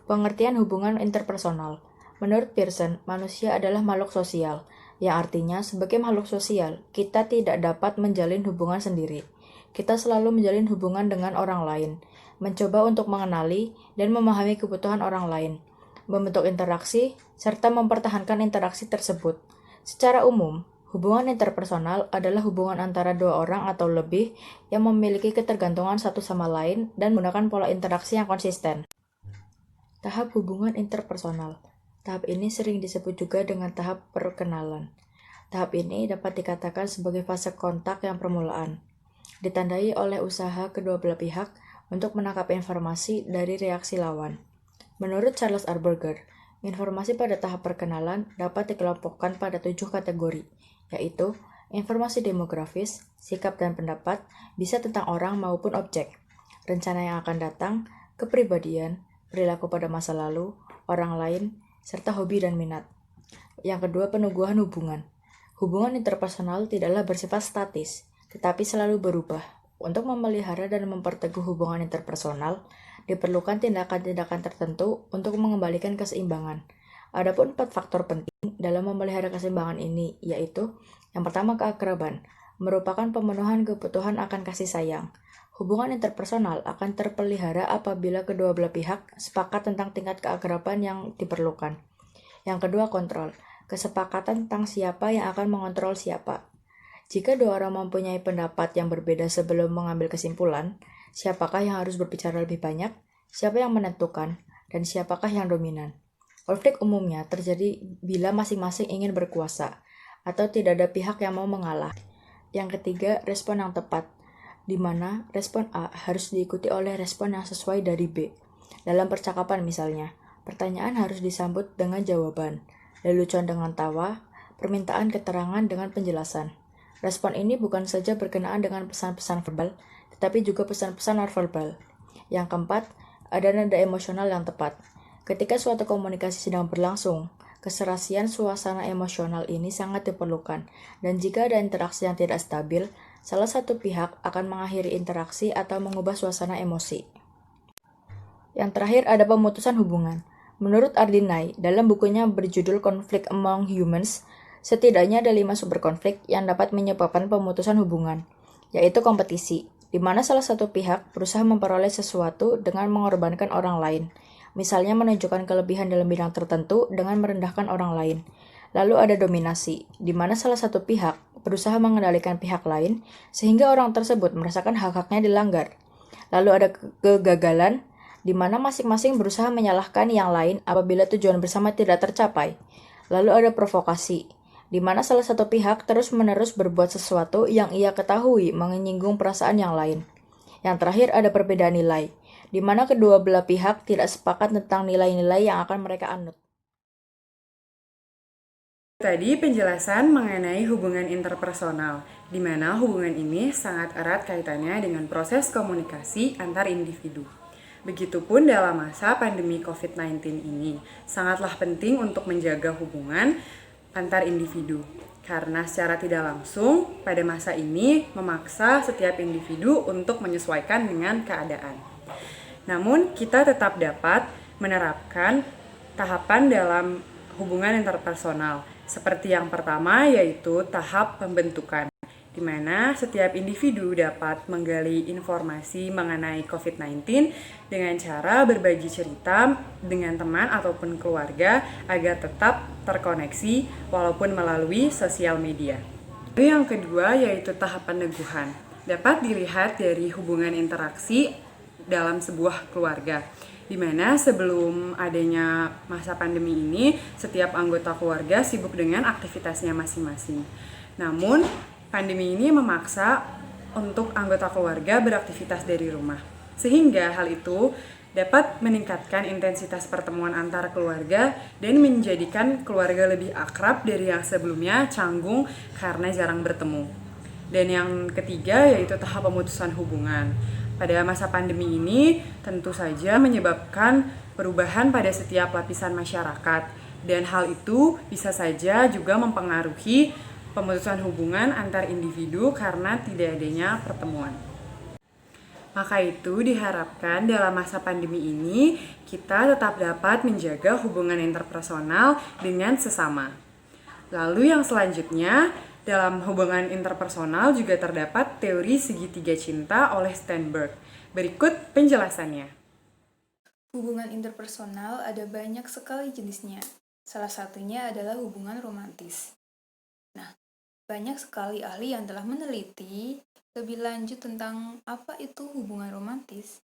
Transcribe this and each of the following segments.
Pengertian hubungan interpersonal. Menurut Pearson, manusia adalah makhluk sosial, yang artinya sebagai makhluk sosial, kita tidak dapat menjalin hubungan sendiri. Kita selalu menjalin hubungan dengan orang lain, mencoba untuk mengenali dan memahami kebutuhan orang lain, membentuk interaksi, serta mempertahankan interaksi tersebut. Secara umum, hubungan interpersonal adalah hubungan antara dua orang atau lebih yang memiliki ketergantungan satu sama lain dan menggunakan pola interaksi yang konsisten. Tahap hubungan interpersonal. Tahap ini sering disebut juga dengan tahap perkenalan. Tahap ini dapat dikatakan sebagai fase kontak yang permulaan, ditandai oleh usaha kedua belah pihak untuk menangkap informasi dari reaksi lawan. Menurut Charles R. Burger, informasi pada tahap perkenalan dapat dikelompokkan pada 7 kategori, yaitu informasi demografis, sikap dan pendapat, bisa tentang orang maupun objek, rencana yang akan datang, kepribadian, perilaku pada masa lalu, orang lain, serta hobi dan minat. Yang kedua, peneguhan hubungan. Hubungan interpersonal tidaklah bersifat statis, tetapi selalu berubah. Untuk memelihara dan memperteguh hubungan interpersonal, diperlukan tindakan-tindakan tertentu untuk mengembalikan keseimbangan. Adapun 4 faktor penting dalam memelihara keseimbangan ini, yaitu yang pertama, keakraban, merupakan pemenuhan kebutuhan akan kasih sayang. Hubungan interpersonal akan terpelihara apabila kedua belah pihak sepakat tentang tingkat keakraban yang diperlukan. Yang kedua, kontrol, kesepakatan tentang siapa yang akan mengontrol siapa. Jika dua orang mempunyai pendapat yang berbeda sebelum mengambil kesimpulan, siapakah yang harus berbicara lebih banyak, siapa yang menentukan, dan siapakah yang dominan. Konflik umumnya terjadi bila masing-masing ingin berkuasa, atau tidak ada pihak yang mau mengalah. Yang ketiga, respon yang tepat, di mana respon A harus diikuti oleh respon yang sesuai dari B. Dalam percakapan misalnya, pertanyaan harus disambut dengan jawaban, lelucon dengan tawa, permintaan keterangan dengan penjelasan. Respon ini bukan saja berkenaan dengan pesan-pesan verbal, tetapi juga pesan-pesan non-verbal. Yang keempat, ada nada emosional yang tepat. Ketika suatu komunikasi sedang berlangsung, keserasian suasana emosional ini sangat diperlukan, dan jika ada interaksi yang tidak stabil, salah satu pihak akan mengakhiri interaksi atau mengubah suasana emosi. Yang terakhir ada pemutusan hubungan. Menurut Ardinai, dalam bukunya berjudul Conflict Among Humans, setidaknya ada 5 sumber konflik yang dapat menyebabkan pemutusan hubungan, yaitu kompetisi, di mana salah satu pihak berusaha memperoleh sesuatu dengan mengorbankan orang lain, misalnya menunjukkan kelebihan dalam bidang tertentu dengan merendahkan orang lain. Lalu ada dominasi, di mana salah satu pihak berusaha mengendalikan pihak lain sehingga orang tersebut merasakan hak-haknya dilanggar. Lalu ada kegagalan, di mana masing-masing berusaha menyalahkan yang lain apabila tujuan bersama tidak tercapai. Lalu ada provokasi, di mana salah satu pihak terus-menerus berbuat sesuatu yang ia ketahui menyinggung perasaan yang lain. Yang terakhir ada perbedaan nilai, di mana kedua belah pihak tidak sepakat tentang nilai-nilai yang akan mereka anut. Tadi penjelasan mengenai hubungan interpersonal, di mana hubungan ini sangat erat kaitannya dengan proses komunikasi antar individu. Begitupun dalam masa pandemi COVID-19 ini, sangatlah penting untuk menjaga hubungan antar individu. Karena secara tidak langsung, pada masa ini memaksa setiap individu untuk menyesuaikan dengan keadaan. Namun, kita tetap dapat menerapkan tahapan dalam hubungan interpersonal. Seperti yang pertama, yaitu tahap pembentukan, di mana setiap individu dapat menggali informasi mengenai COVID-19 dengan cara berbagi cerita dengan teman ataupun keluarga agar tetap terkoneksi walaupun melalui sosial media. Lalu yang kedua, yaitu tahap peneguhan. Dapat dilihat dari hubungan interaksi dalam sebuah keluarga, di mana sebelum adanya masa pandemi ini, setiap anggota keluarga sibuk dengan aktivitasnya masing-masing. Namun, pandemi ini memaksa untuk anggota keluarga beraktivitas dari rumah. Sehingga hal itu dapat meningkatkan intensitas pertemuan antar keluarga dan menjadikan keluarga lebih akrab dari yang sebelumnya canggung karena jarang bertemu. Dan yang ketiga, yaitu tahap pemutusan hubungan. Pada masa pandemi ini tentu saja menyebabkan perubahan pada setiap lapisan masyarakat, dan hal itu bisa saja juga mempengaruhi pemutusan hubungan antar individu karena tidak adanya pertemuan. Maka itu diharapkan dalam masa pandemi ini kita tetap dapat menjaga hubungan interpersonal dengan sesama. Lalu yang selanjutnya, dalam hubungan interpersonal juga terdapat teori segitiga cinta oleh Sternberg. Berikut penjelasannya. Hubungan interpersonal ada banyak sekali jenisnya. Salah satunya adalah hubungan romantis. Nah, banyak sekali ahli yang telah meneliti lebih lanjut tentang apa itu hubungan romantis.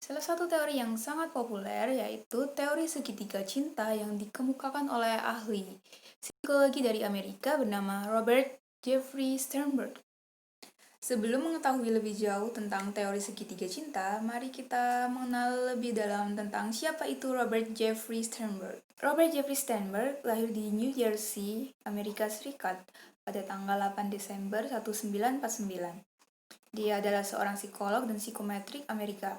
Salah satu teori yang sangat populer yaitu teori segitiga cinta yang dikemukakan oleh ahli psikologi dari Amerika bernama Robert Jeffrey Sternberg. Sebelum mengetahui lebih jauh tentang teori segitiga cinta, mari kita mengenal lebih dalam tentang siapa itu Robert Jeffrey Sternberg. Robert Jeffrey Sternberg lahir di New Jersey, Amerika Serikat pada tanggal 8 Desember 1949. Dia adalah seorang psikolog dan psikometrik Amerika,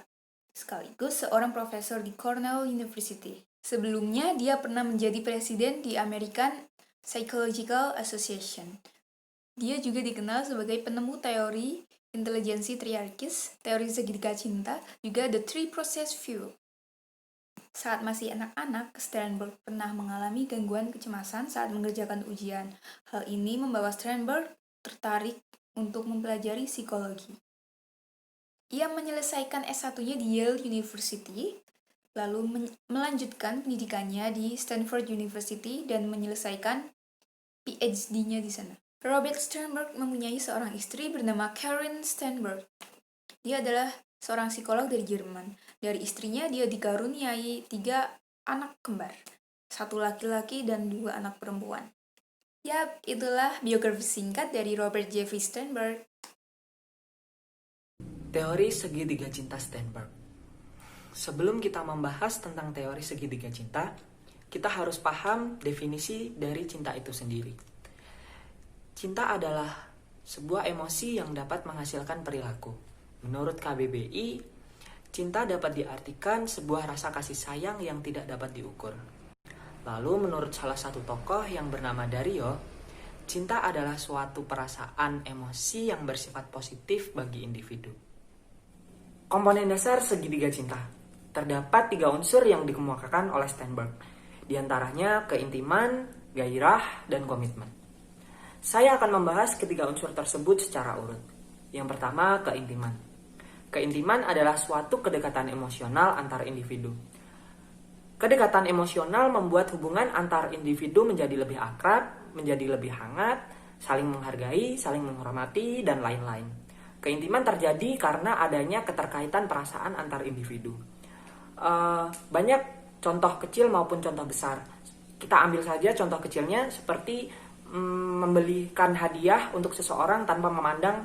sekaligus seorang profesor di Cornell University. Sebelumnya, dia pernah menjadi presiden di American Psychological Association. Dia juga dikenal sebagai penemu teori intelijensi triarkis, teori segitiga cinta, juga the three process view. Saat masih anak-anak, Sternberg pernah mengalami gangguan kecemasan saat mengerjakan ujian. Hal ini membawa Sternberg tertarik untuk mempelajari psikologi. Ia menyelesaikan S1-nya di Yale University, lalu melanjutkan pendidikannya di Stanford University dan menyelesaikan PhD-nya di sana. Robert Sternberg mempunyai seorang istri bernama Karen Sternberg. Dia adalah seorang psikolog dari Jerman. Dari istrinya dia dikaruniai 3 anak kembar, 1 laki-laki dan 2 anak perempuan. Yap, itulah biografi singkat dari Robert Jeffrey Sternberg. Teori segitiga cinta Sternberg. Sebelum kita membahas tentang teori segitiga cinta, kita harus paham definisi dari cinta itu sendiri. Cinta adalah sebuah emosi yang dapat menghasilkan perilaku. Menurut KBBI, cinta dapat diartikan sebuah rasa kasih sayang yang tidak dapat diukur. Lalu menurut salah satu tokoh yang bernama Dario, cinta adalah suatu perasaan emosi yang bersifat positif bagi individu. Komponen dasar segitiga cinta. Terdapat 3 unsur yang dikemukakan oleh Sternberg. Di antaranya keintiman, gairah, dan komitmen. Saya akan membahas ketiga unsur tersebut secara urut. Yang pertama, keintiman. Keintiman adalah suatu kedekatan emosional antar individu. Kedekatan emosional membuat hubungan antar individu menjadi lebih akrab, menjadi lebih hangat, saling menghargai, saling menghormati, dan lain-lain. Keintiman terjadi karena adanya keterkaitan perasaan antar individu. Banyak contoh kecil maupun contoh besar. Kita ambil saja contoh kecilnya seperti membelikan hadiah untuk seseorang tanpa memandang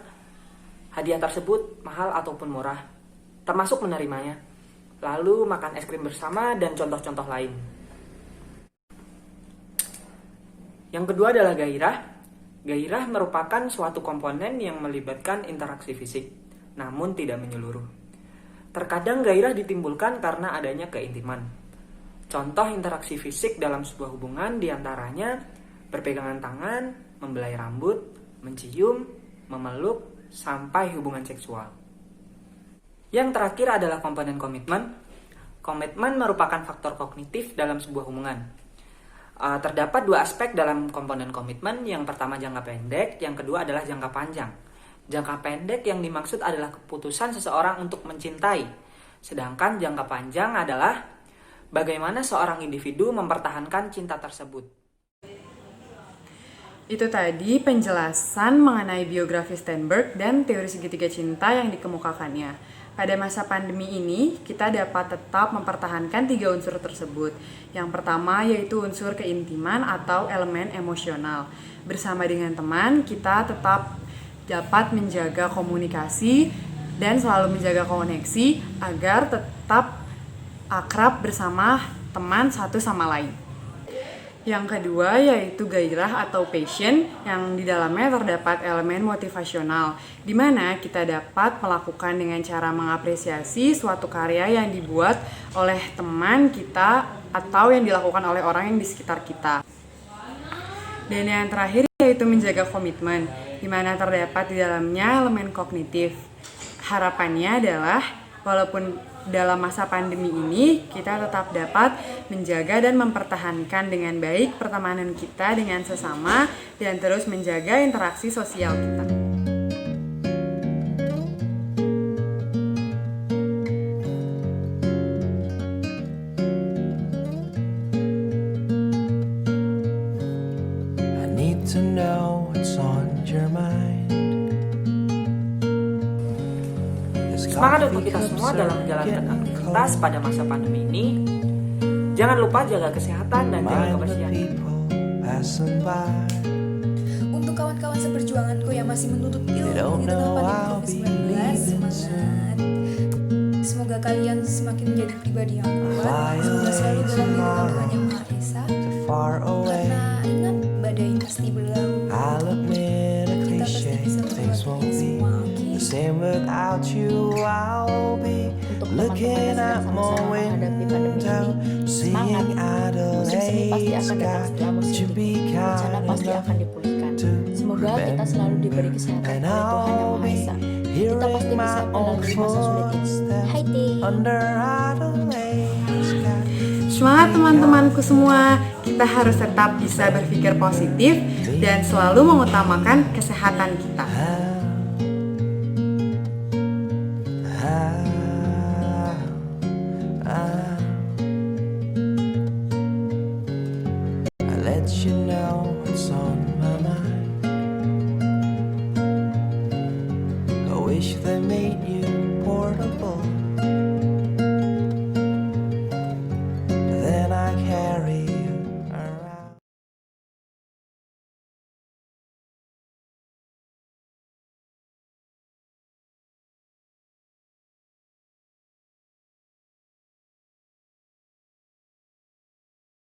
hadiah tersebut mahal ataupun murah, termasuk menerimanya, lalu makan es krim bersama, dan contoh-contoh lain. Yang kedua adalah gairah. Gairah merupakan suatu komponen yang melibatkan interaksi fisik, namun tidak menyeluruh. Terkadang gairah ditimbulkan karena adanya keintiman. Contoh interaksi fisik dalam sebuah hubungan diantaranya berpegangan tangan, membelai rambut, mencium, memeluk, sampai hubungan seksual. Yang terakhir adalah komponen komitmen. Komitmen merupakan faktor kognitif dalam sebuah hubungan. Terdapat 2 aspek dalam komponen komitmen. Yang pertama jangka pendek, yang kedua adalah jangka panjang. Jangka pendek yang dimaksud adalah keputusan seseorang untuk mencintai. Sedangkan jangka panjang adalah bagaimana seorang individu mempertahankan cinta tersebut. Itu tadi penjelasan mengenai biografi Sternberg dan teori segitiga cinta yang dikemukakannya. Pada masa pandemi ini, kita dapat tetap mempertahankan 3 unsur tersebut. Yang pertama yaitu unsur keintiman atau elemen emosional. Bersama dengan teman, kita tetap dapat menjaga komunikasi dan selalu menjaga koneksi agar tetap akrab bersama teman satu sama lain. Yang kedua yaitu gairah atau passion, yang di dalamnya terdapat elemen motivasional, di mana kita dapat melakukan dengan cara mengapresiasi suatu karya yang dibuat oleh teman kita atau yang dilakukan oleh orang yang di sekitar kita. Dan yang terakhir yaitu menjaga komitmen, di mana terdapat di dalamnya elemen kognitif. Harapannya adalah walaupun dalam masa pandemi ini kita tetap dapat menjaga dan mempertahankan dengan baik pertemanan kita dengan sesama dan terus menjaga interaksi sosial kita. I need to know what's on your mind. Semangat untuk kita semua dalam menjalankan aktivitas pada masa pandemi ini. Jangan lupa jaga kesehatan dan jaga kebersihan. Untuk kawan-kawan seperjuanganku yang masih menuntut ilmu di tengah pandemi COVID-19, semangat. Semoga kalian semakin menjadi pribadi yang kuat, semoga selalu dalam lindungan Tuhan Yang Maha Esa. Karena ingat, badai pasti berlalu. Kita pasti bisa melewati ini semua, oke? Untuk teman-teman yang sedang sama-sama menghadapi pandemi ini, semangat. Musim semi pasti akan datang setelah musim dingin. Bencana pasti akan dipulihkan. Semoga kita selalu diberi kesehatan oleh Tuhan Yang Maha Esa. Kita pasti bisa melalui masa sulit ini. Hai Ting! Semangat teman-temanku semua, kita harus tetap bisa berpikir positif dan selalu mengutamakan kesehatan kita. Let you know what's on my mind. I wish they made you